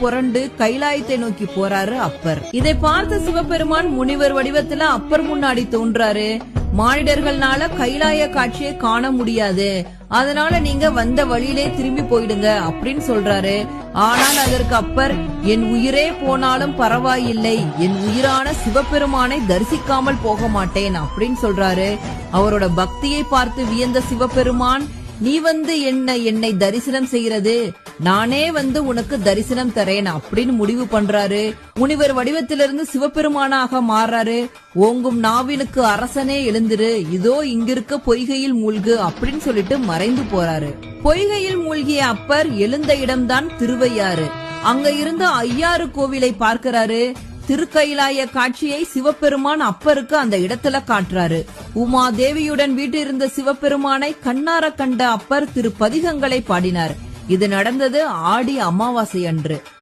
புரண்டு கைலாயத்தை நோக்கி போறாரு அப்பர். இதை பார்த்த சிவபெருமான் முனிவர் வடிவத்துல அப்பர் முன்னாடி தோன்றாரு. மானிடர்கள்னால கைலாய காட்சியை காண முடியாது, அதனால நீங்க வந்த வழியிலே திரும்பி போயிடுங்க அப்படின்னு சொல்றாரு. ஆனால் அதற்கு அப்பர், என் உயிரே போனாலும் பரவாயில்லை, என் உயிரான சிவபெருமானை தரிசிக்காமல் போக மாட்டேன் அப்படின்னு சொல்றாரு. அவரோட பக்தியை பார்த்து வியந்த சிவபெருமான், நீ வந்து என்னை தரிசனம் செய்யறது, நானே வந்து உனக்கு தரிசனம் தரேன் அப்படின்னு முடிவு பண்றாரு. முனிவர் வடிவத்திலிருந்து சிவபெருமானாக மாறாரு. ஓங்கும் நாவினுக்கு அரசனே எழுந்திரு, இதோ இங்கிருக்க பொய்கையில் மூழ்கு அப்படின்னு சொல்லிட்டு மறைந்து போறாரு. பொய்கையில் மூழ்கிய அப்பர் எழுந்த இடம்தான் திருவையாறு. அங்க இருந்த ஐயாறு கோவிலை பார்க்கிறாரு. திருக்கைலாய காட்சியை சிவபெருமான் அப்பருக்கு அந்த இடத்துல காட்டுறாரு. உமா தேவியுடன் வீட்டிருந்த சிவபெருமானை கண்ணார கண்ட அப்பர் திருப்பதிகங்களை பாடினார். இது நடந்தது ஆடி அமாவாசை அன்று.